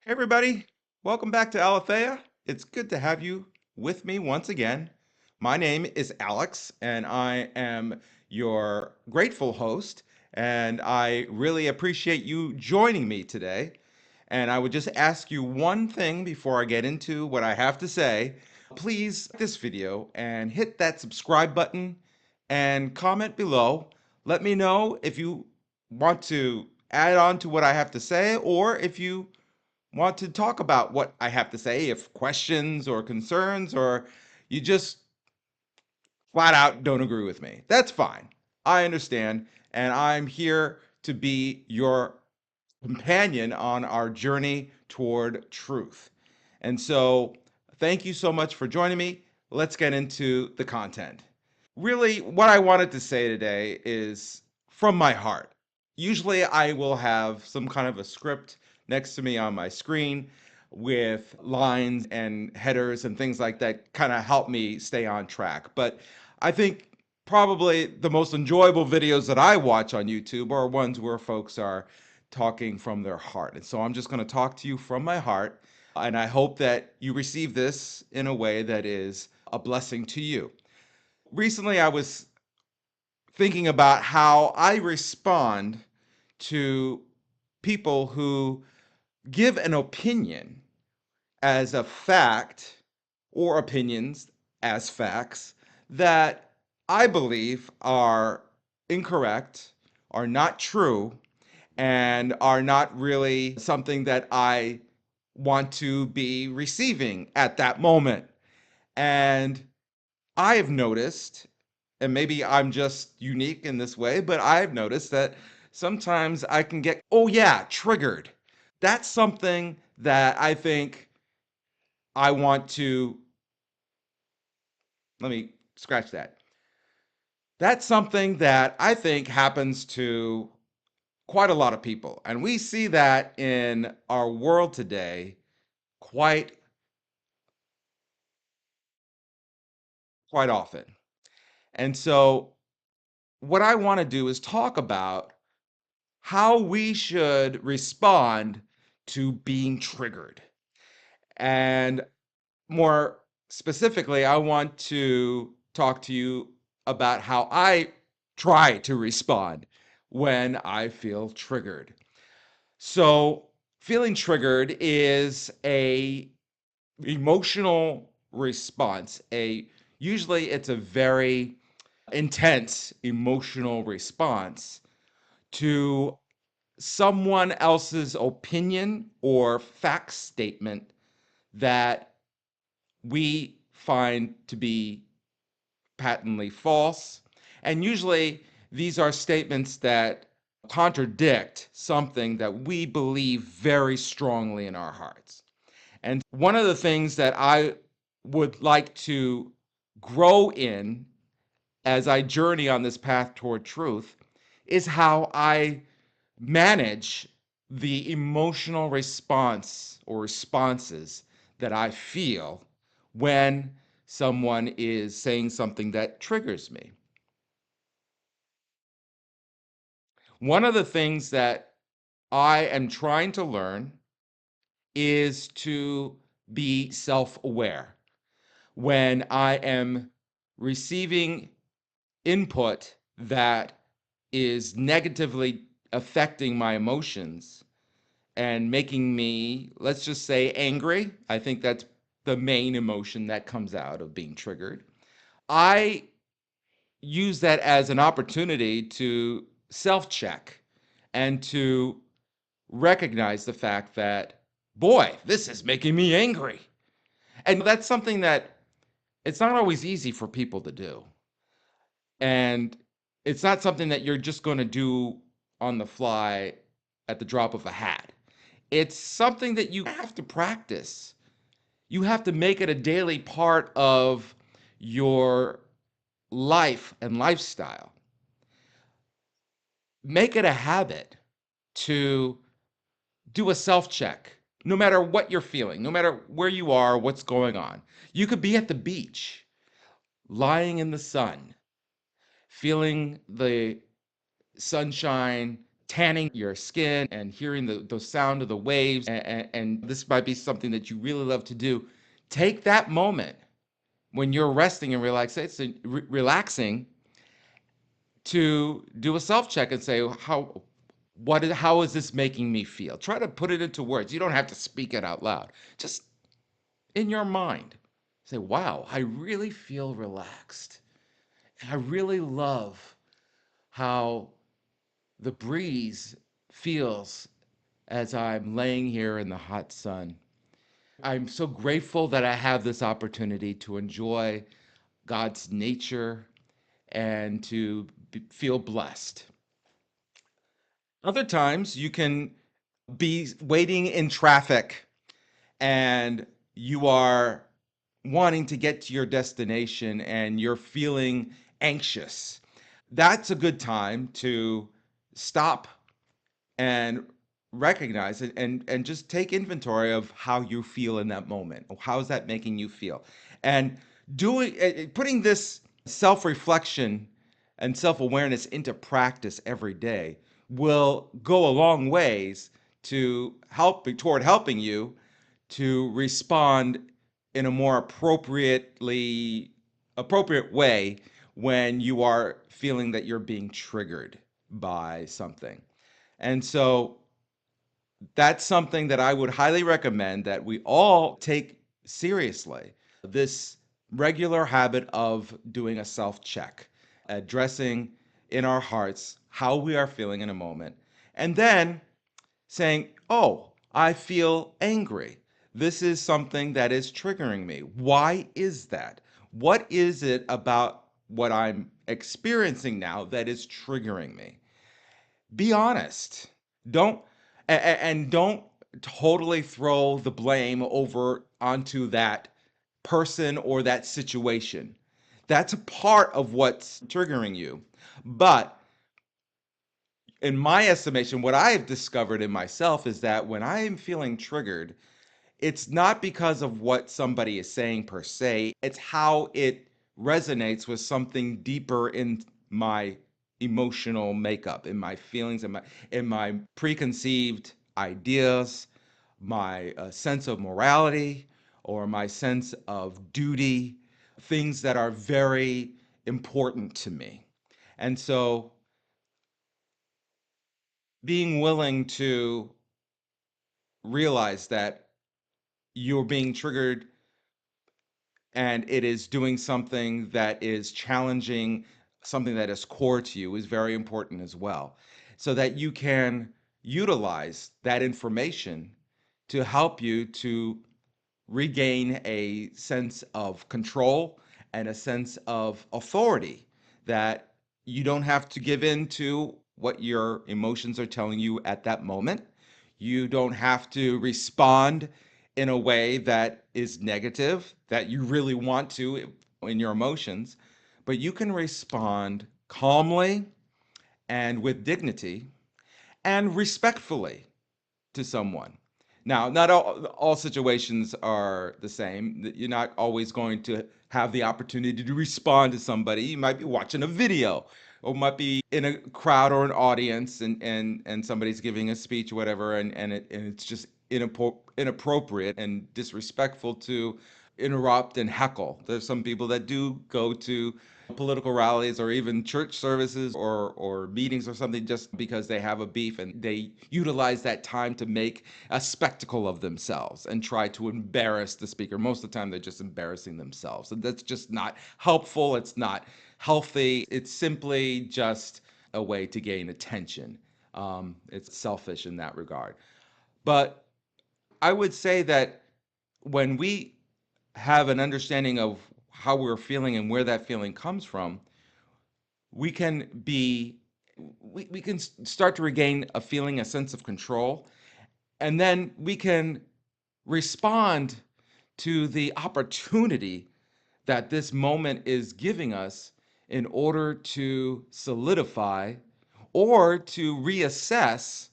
Hey everybody, welcome back to Alethea. It's good to have you with me once again. My name is Alex, and I am your grateful host, and I really appreciate you joining me today. And I would just ask you one thing before I get into what I have to say. Please like this video and hit that subscribe button and comment below. Let me know if you want to add on to what I have to say or if you want to talk about what I have to say, if questions or concerns, or you just flat out don't agree with me. That's fine. I understand. And I'm here to be your companion on our journey toward truth. And so, thank you so much for joining me. Let's get into the content. Really, what I wanted to say today is from my heart. Usually, I will have some kind of a script next to me on my screen with lines and headers and things like that, kind of help me stay on track. But I think probably the most enjoyable videos that I watch on YouTube are ones where folks are talking from their heart. And so I'm just going to talk to you from my heart. And I hope that you receive this in a way that is a blessing to you. Recently, I was thinking about how I respond to people who give an opinion as a fact or opinions as facts that I believe are incorrect, are not true, and are not really something that I want to be receiving at that moment. And I have noticed, and maybe I'm just unique in this way, but I've noticed that sometimes I can get, oh yeah, triggered. That's something that I think I want to, let me scratch that. That's something that I think happens to quite a lot of people. And we see that in our world today quite, quite often. And so, what I want to do is talk about how we should respond to being triggered. And more specifically, I want to talk to you about how I try to respond when I feel triggered. So, feeling triggered is a emotional response. A usually it's a very intense emotional response to someone else's opinion or fact statement that we find to be patently false. And usually these are statements that contradict something that we believe very strongly in our hearts. And one of the things that I would like to grow in as I journey on this path toward truth is how I manage the emotional response or responses that I feel when someone is saying something that triggers me. One of the things that I am trying to learn is to be self aware. When I am receiving input that is negatively affecting my emotions, and making me, let's just say, angry. I think that's the main emotion that comes out of being triggered. I use that as an opportunity to self check and to recognize the fact that, boy, this is making me angry. And that's something that it's not always easy for people to do. And it's not something that you're just going to do on the fly at the drop of a hat. It's something that you have to practice. You have to make it a daily part of your life and lifestyle. Make it a habit to do a self check, no matter what you're feeling, no matter where you are, what's going on. You could be at the beach, lying in the sun, feeling the sunshine tanning your skin and hearing the sound of the waves, and this might be something that you really love to do, take that moment when you're resting and relaxing to do a self check and say, how is this making me feel? Try to put it into words. You don't have to speak it out loud. Just in your mind, say, wow, I really feel relaxed. And I really love how the breeze feels as I'm laying here in the hot sun. I'm so grateful that I have this opportunity to enjoy God's nature and to feel blessed. Other times you can be waiting in traffic and you are wanting to get to your destination and you're feeling anxious. That's a good time to stop and recognize it and just take inventory of how you feel in that moment. How is that making you feel? And putting this self-reflection and self-awareness into practice every day will go a long ways to toward helping you to respond in a more appropriate way when you are feeling that you're being triggered by something. And so that's something that I would highly recommend that we all take seriously. This regular habit of doing a self check, addressing in our hearts how we are feeling in a moment, and then saying, oh, I feel angry. This is something that is triggering me. Why is that? What is it about what I'm experiencing now that is triggering me? Be honest. Don't and don't totally throw the blame over onto that person or that situation. That's a part of what's triggering you. But in my estimation, what I have discovered in myself is that when I am feeling triggered, it's not because of what somebody is saying per se, it's how it resonates with something deeper in my emotional makeup, in my feelings, in my preconceived ideas, my sense of morality, or my sense of duty, things that are very important to me. And so being willing to realize that you're being triggered and it is doing something that is challenging, something that is core to you is very important as well. So that you can utilize that information to help you to regain a sense of control and a sense of authority that you don't have to give in to what your emotions are telling you at that moment. You don't have to respond in a way that is negative, that you really want to in your emotions, but you can respond calmly and with dignity and respectfully to someone. Now, not all situations are the same. You're not always going to have the opportunity to respond to somebody. You might be watching a video or might be in a crowd or an audience and somebody's giving a speech or whatever and it's just inappropriate and disrespectful to interrupt and heckle. There's some people that do go to political rallies or even church services or meetings or something just because they have a beef and they utilize that time to make a spectacle of themselves and try to embarrass the speaker. Most of the time they're just embarrassing themselves. And that's just not helpful. It's not healthy. It's simply just a way to gain attention. It's selfish in that regard. But I would say that when we have an understanding of how we're feeling and where that feeling comes from, we can be we can start to regain a feeling, a sense of control, and then we can respond to the opportunity that this moment is giving us in order to solidify or to reassess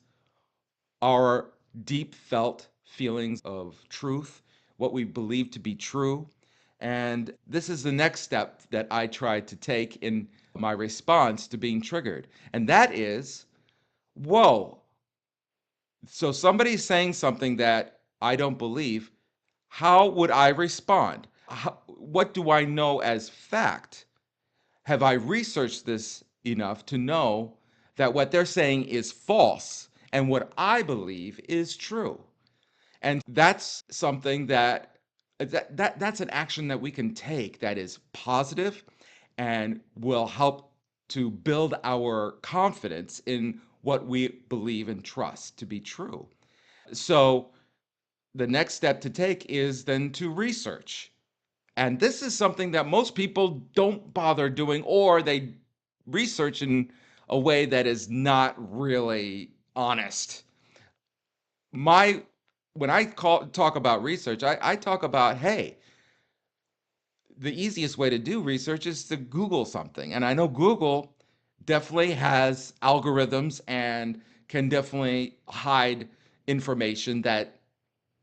our deep felt feelings of truth, what we believe to be true. And this is the next step that I try to take in my response to being triggered. And that is Whoa. So somebody's saying something that I don't believe. How would I respond? What do I know as fact? Have I researched this enough to know that what they're saying is false and what I believe is true? And that's something that's an action that we can take that is positive and will help to build our confidence in what we believe and trust to be true. So the next step to take is then to research. And this is something that most people don't bother doing, or they research in a way that is not really honest. My When I talk about research, I talk about, hey, the easiest way to do research is to Google something. And I know Google definitely has algorithms and can definitely hide information that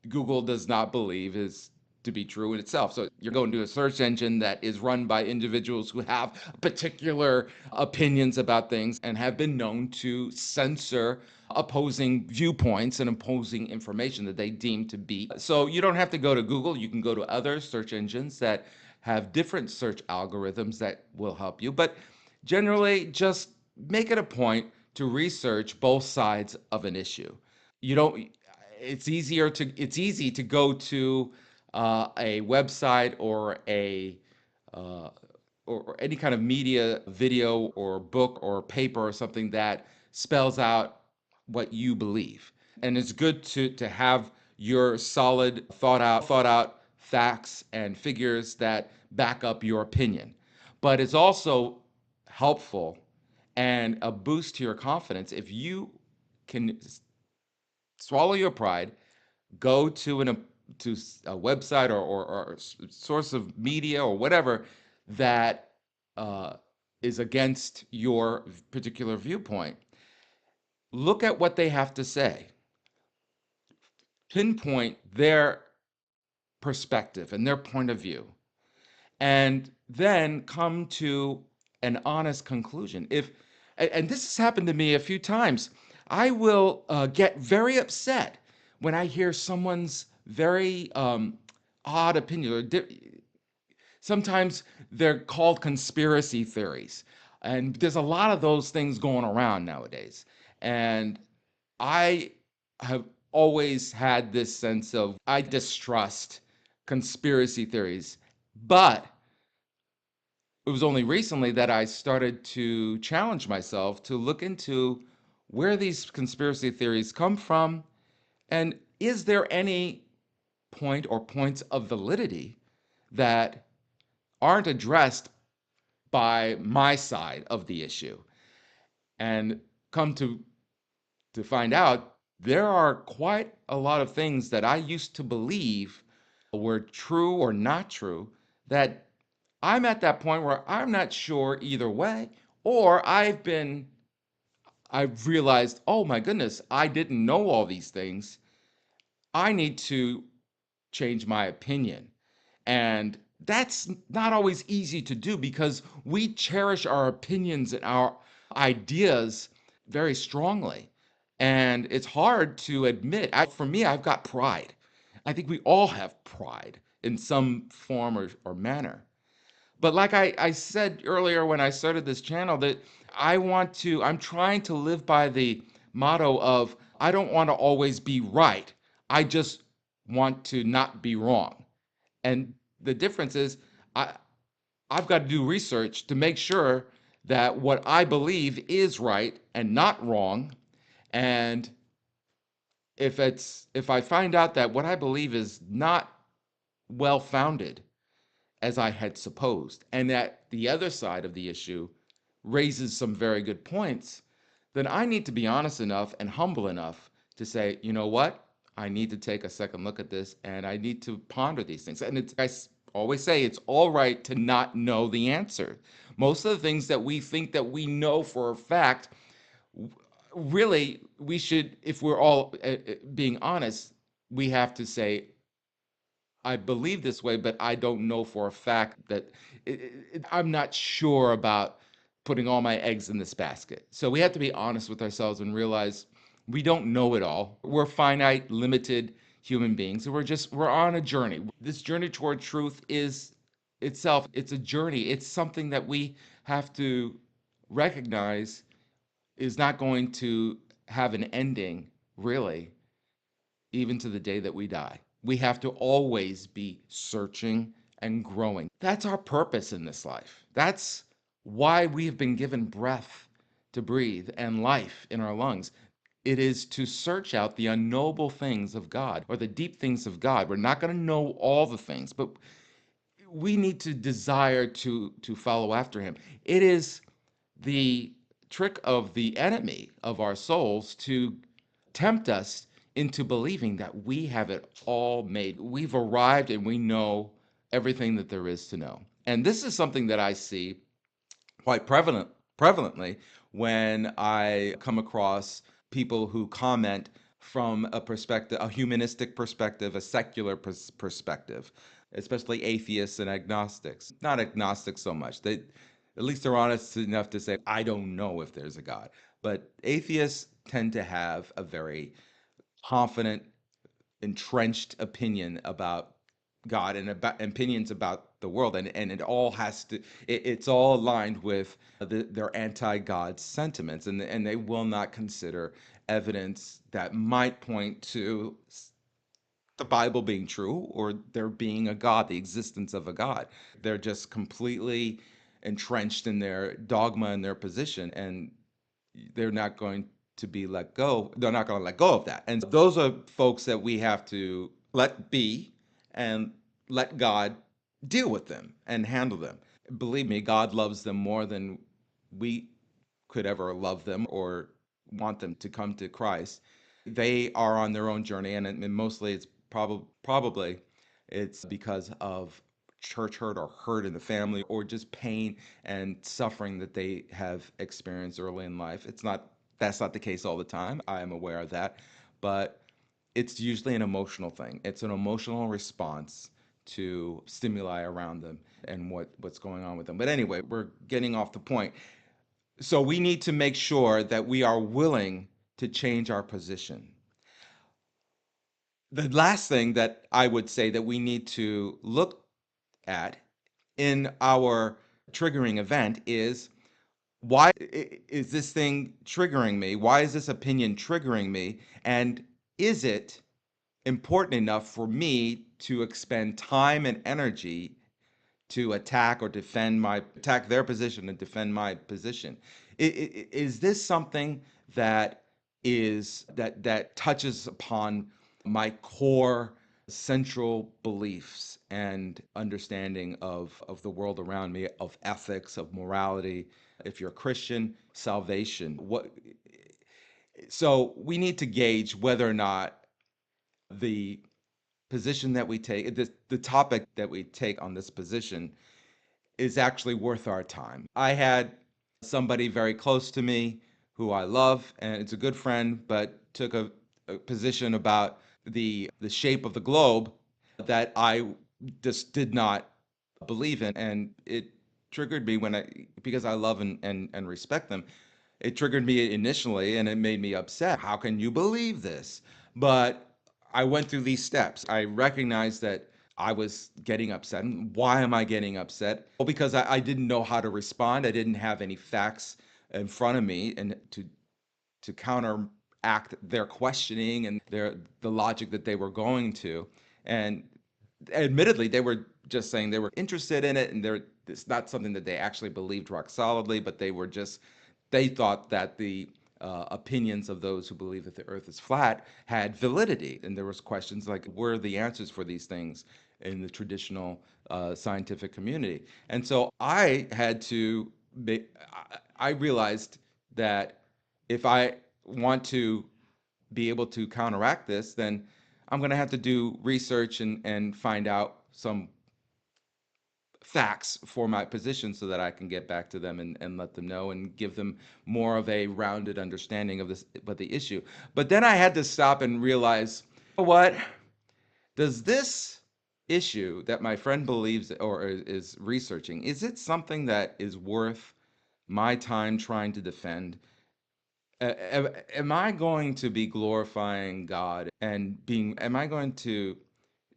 Google does not believe is to be true in itself. So you're going to a search engine that is run by individuals who have particular opinions about things and have been known to censor opposing viewpoints and opposing information that they deem to be. So you don't have to go to Google. You can go to other search engines that have different search algorithms that will help you. But generally, just make it a point to research both sides of an issue. You don't It's easy to go to a website uh, or any kind of media video or book or paper or something that spells out what you believe. And it's good to have your solid thought out facts and figures that back up your opinion. But it's also helpful and a boost to your confidence if you can swallow your pride, go to to a website or source of media or whatever that uh, is against your particular viewpoint. Look at what they have to say, pinpoint their perspective and their point of view, and then come to an honest conclusion. And this has happened to me a few times, I will get very upset when I hear someone's very odd opinion. Sometimes they're called conspiracy theories, and there's a lot of those things going around nowadays. And I have always had this sense of I distrust conspiracy theories, but it was only recently that I started to challenge myself to look into where these conspiracy theories come from and is there any point or points of validity that aren't addressed by my side of the issue. And come to find out there are quite a lot of things that I used to believe were true or not true that I'm at that point where I'm not sure either way, or I've realized, oh my goodness, I didn't know all these things. I need to change my opinion. And that's not always easy to do because we cherish our opinions and our ideas very strongly. And it's hard to admit. For me, I've got pride. I think we all have pride in some form or manner. But like I said earlier when I started this channel, that I'm trying to live by the motto of I don't want to always be right. I just want to not be wrong. And the difference is I I've got to do research to make sure that what I believe is right and not wrong. And if I find out that what I believe is not well founded as I had supposed, and that the other side of the issue raises some very good points, then I need to be honest enough and humble enough to say, you know what? I need to take a second look at this and I need to ponder these things. And always say it's all right to not know the answer. Most of the things that we think that we know for a fact, really, we should, if we're all being honest, we have to say, I believe this way, but I don't know for a fact that I'm not sure about putting all my eggs in this basket. So we have to be honest with ourselves and realize we don't know it all. We're finite, limited human beings. And we're on a journey. This journey toward truth is itself, it's a journey. It's something that we have to recognize is not going to have an ending, really, even to the day that we die. We have to always be searching and growing. That's our purpose in this life. That's why we have been given breath to breathe and life in our lungs. It is to search out the unknowable things of God or the deep things of God. We're not going to know all the things, but we need to desire to follow after him. It is the trick of the enemy of our souls to tempt us into believing that we have it all made. We've arrived and we know everything that there is to know. And this is something that I see quite prevalently when I come across people who comment from a perspective, a humanistic perspective, a secular perspective, especially atheists and agnostics. Not agnostics so much. They, at least they're honest enough to say, I don't know if there's a God. But atheists tend to have a very confident, entrenched opinion about God and about opinions about the world, and it all has to it's all aligned with their anti-God sentiments, and they will not consider evidence that might point to the Bible being true or there being a God, the existence of a God. They're just completely entrenched in their dogma and their position, and they're not going to be let go. They're not going to let go of that. And those are folks that we have to let be and let God deal with them and handle them. Believe me, God loves them more than we could ever love them or want them to come to Christ. They are on their own journey, and mostly it's probably it's because of church hurt or hurt in the family or just pain and suffering that they have experienced early in life. It's not That's not the case all the time. I am aware of that, but it's usually an emotional thing. It's an emotional response to stimuli around them and what's going on with them. But anyway, we're getting off the point. So we need to make sure that we are willing to change our position. The last thing that I would say that we need to look at in our triggering event is, why is this thing triggering me? Why is this opinion triggering me? And is it important enough for me to expend time and energy to attack their position and defend my position? Is this something that that touches upon my core central beliefs and understanding of the world around me, of ethics, of morality, if you're a Christian, salvation? What So we need to gauge whether or not the position that we take, the topic that we take on this position, is actually worth our time. I had somebody very close to me who I love, and it's a good friend, but took a position about the shape of the globe that I just did not believe in, and it triggered me because I love and respect them. It triggered me initially, and it made me upset. How can you believe this? But I went through these steps. I recognized that I was getting upset. And why am I getting upset? Well, because I didn't know how to respond. I didn't have any facts in front of me and to counteract their questioning and the logic that they were going to. And admittedly, they were just saying they were interested in it, and it's not something that they actually believed rock solidly, but they thought that the opinions of those who believe that the earth is flat had validity. And there was questions like, where are the answers for these things in the traditional scientific community? And so I realized that if I want to be able to counteract this, then I'm going to have to do research and find out some facts for my position so that I can get back to them and let them know and give them more of a rounded understanding of this, but the issue. But then I had to stop and realize, you know what? Does this issue that my friend believes or is researching, is it something that is worth my time trying to defend, am I going to be glorifying God and am I going to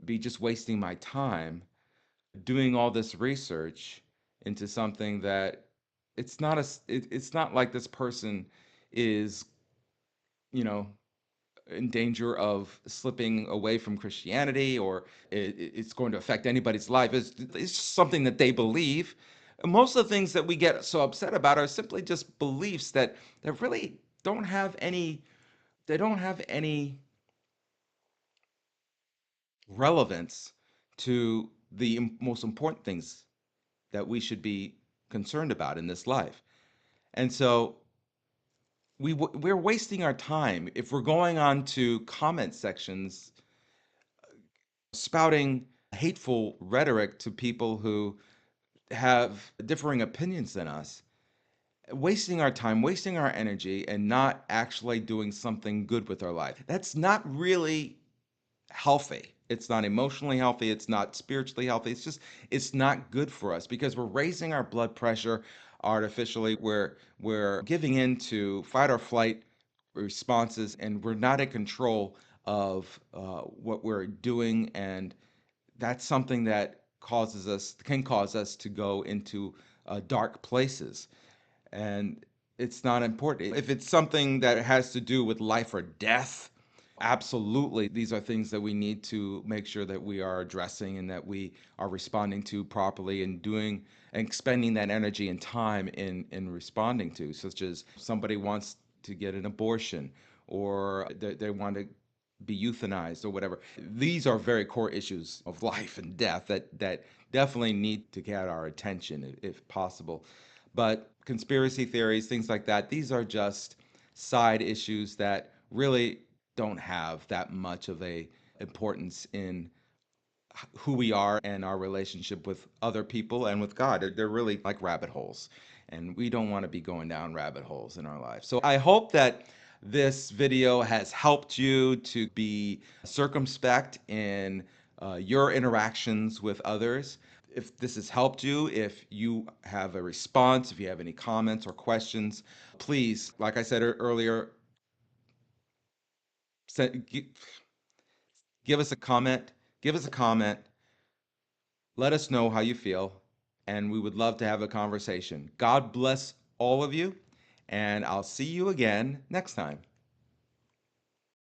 be just wasting my time doing all this research into something that it's not like this person is, you know, in danger of slipping away from Christianity, or it's going to affect anybody's life. It's just something that they believe. And most of the things that we get so upset about are simply just beliefs that really don't have any they don't have any relevance to the most important things that we should be concerned about in this life. And so we're wasting our time if we're going on to comment sections spouting hateful rhetoric to people who have differing opinions than us, wasting our time, wasting our energy, and not actually doing something good with our life. That's not really healthy. It's not emotionally healthy. It's not spiritually healthy. It's not good for us because we're raising our blood pressure artificially. We're giving in to fight or flight responses, and we're not in control of what we're doing. And that's something that can cause us to go into dark places. And it's not important. If it's something that has to do with life or death, absolutely, these are things that we need to make sure that we are addressing and that we are responding to properly and doing and spending that energy and time in responding to, such as somebody wants to get an abortion or they want to be euthanized or whatever. These are very core issues of life and death that definitely need to get our attention if possible. But conspiracy theories, things like that, these are just side issues that really don't have that much of a importance in who we are and our relationship with other people and with God. They're really like rabbit holes, and we don't want to be going down rabbit holes in our life. So I hope that this video has helped you to be circumspect in your interactions with others. If this has helped you, if you have a response, if you have any comments or questions, please, like I said earlier, send, give us a comment. Give us a comment. Let us know how you feel, and we would love to have a conversation. God bless all of you, and I'll see you again next time.